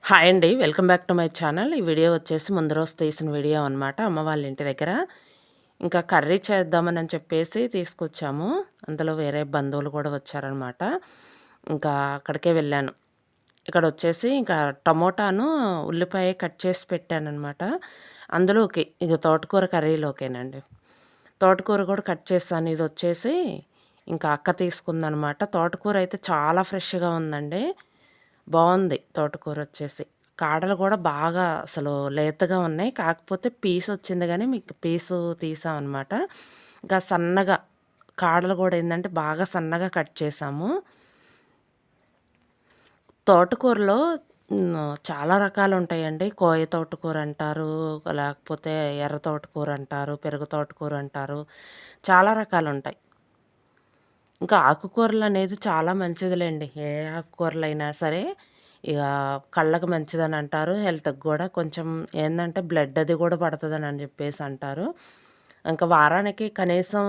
Hi అండి. Welcome back to my channel. ఈ video వచ్చేసి ముందు రోజు తీసిన వీడియో అనమాట. అమ్మ వాళ్ళ ఇంటి దగ్గర. ఇంకా కర్రీ చేద్దామని చెప్పేసి తీసుకొచ్చాము. అందులో వేరే బంధువులు కూడా వచ్చారనమాట. ఇంకా అక్కడికే వెళ్ళాను. ఇక్కడొచ్చేసి ఇంకా టమోటాను, ఉల్లిపాయ కట్ చేసి పెట్టాననమాట. అందులోకి ఇక తోటకూర కర్రీలోకేనండి. తోటకూర కూడా కట్ చేశాను. ఇదొచ్చేసి ఇంకా అక్క తీసుకుందనమాట. తోటకూర అయితే చాలా ఫ్రెష్‌గా ఉందండి. బావుంది తోటకూరొచ్చేసి. కాడలు గూడా బాగా అసలు లేతగా ఉన్నాయి. కాకపోతే పీసొచ్చింది గానీ, మీకు పీసు తీసామనమాట. ఇంకా సన్నగా కాడలు గూడా ఏందంటే, బాగా సన్నగా కట్ చేశాము. తోటకూరలో చాలా రకాలుంటాయండి. కోయ తోటకూరంటారు, లేకపోతే ఎర్ర తోటకూరంటారు, పెరుగు తోటకూరంటారు. చాలా రకాలుంటాయి. ఇంకా ఆకుకూరలనేది చాలా మంచిదిలెండి. ఏ ఆకుకూరలైనా సరే, ఇగ కళ్ళకి మంచిదనంటారు. హెల్త్‌కి గూడా కొంచెం ఏందంటే, బ్లడ్ అది గూడా పడతదని జెప్పేసంటారు. ఇంకా వారానికి కనీసం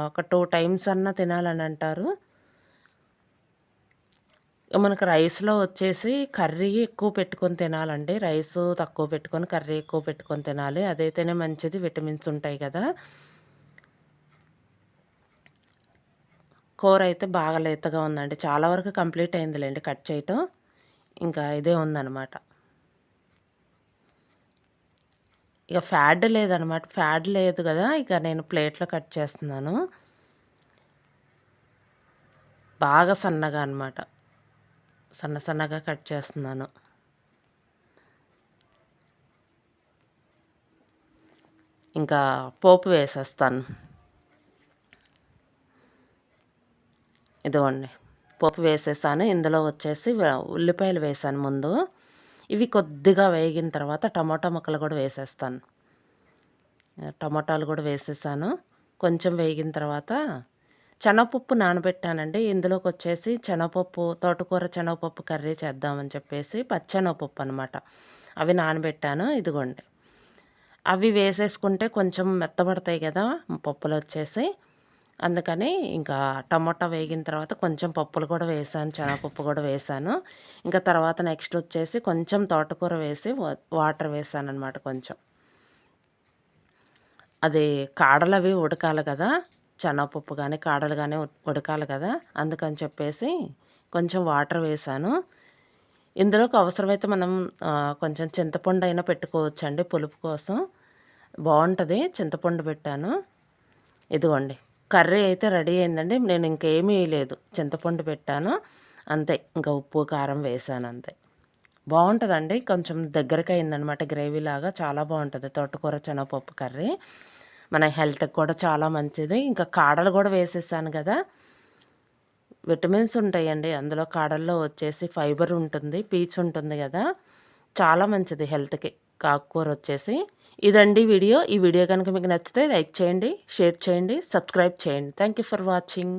ఒక 2 టైమ్స్ అన్నా తినాలనంటారు. మనకు రైస్‌లో వచ్చేసి కర్రీ ఎక్కువ పెట్టుకొని తినాలండి. రైసు తక్కువ పెట్టుకొని, కర్రీ ఎక్కువ పెట్టుకొని తినాలి. అదైతేనే మంచిది. విటమిన్స్ ఉంటాయి గదా! కూరైతే బాగా లేతగా ఉందండి. చాలా వరకు కంప్లీట్ అయిందిలెండి కట్ చేయటం. ఇంకా ఇదే ఉందనమాట. ఇక ఫ్యాడ్ లేదనమాట. ఫ్యాడ్ లేదు గదా! ఇక నేను ప్లేట్‌లో కట్ చేస్తున్నాను. బాగా సన్నగా అనమాట. సన్నగా కట్ చేస్తున్నాను. ఇంకా పోపు వేసేస్తాను. ఇదిగోండి. పోపు వేసేసాను. ఇందులో వచ్చేసి ఉల్లిపాయలు వేశాను ముందు. ఇవి కొద్దిగా వేగిన తర్వాత టమోటా ముక్కలు గూడా వేసేస్తాను. టమోటాలు గూడా వేసేసాను. కొంచెం వేగిన తర్వాత శనగపప్పు నానబెట్టానండి. ఇందులోకొచ్చేసి శనగపప్పు, తోటకూర శనగపప్పు కర్రీ చేద్దామని చెప్పేసి పచ్చెనగపప్పు అనమాట. అవి నానబెట్టాను. ఇదిగోండి. అవి వేసేసుకుంటే కొంచెం మెత్తబడతాయి గదా! పప్పులొచ్చేసి. అందుకని ఇంకా టమోటా వేగిన తర్వాత కొంచెం పప్పులు కూడా వేశాను. శనగపప్పు గూడా వేశాను. ఇంకా తర్వాత నెక్స్ట్ వచ్చేసి కొంచెం తోటకూర వేసి వాటర్ వేశాననమాట కొంచెం. అది కాడలవి ఉడకాలి కదా! శనగపప్పు గానీ, కాడలు గానీ ఉడకాలి కదా! అందుకని చెప్పేసి కొంచెం వాటర్ వేశాను. ఇందులోకి అవసరమైతే మనం కొంచెం చింతపండైనా పెట్టుకోవచ్చండి పులుపు కోసం. బావుంటది. చింతపండు పెట్టాను. ఇదిగోండి. కర్రీ అయితే రెడీ అయిందండి. నేను ఇంకేమీ ఎయలేదు. చింతపండు పెట్టాను. అంతే. ఇంకా ఉప్పు, కారం వేశానంతే. బావుంటదండి. కొంచెం దగ్గరకయిందనమాట గ్రేవీలాగా. చాలా బావుంటది తోటకూర శనగపప్పు కర్రీ. మన హెల్త్‌కి కూడా చాలా మంచిది. ఇంకా కాడలు గూడా వేసేసాను గదా! విటమిన్స్ ఉంటాయండి. అందులో కాడల్లో వచ్చేసి ఫైబర్ ఉంటుంది. పీచు ఉంటుంది గదా! చాలా మంచిది హెల్త్‌కి ఆకుకూరొచ్చేసి. ఇదండి వీడియో. ఈ వీడియో గనుక మీకు నచ్చితే లైక్ చేయండి, షేర్ చేయండి, సబ్స్క్రైబ్ చేయండి. Thank you for watching.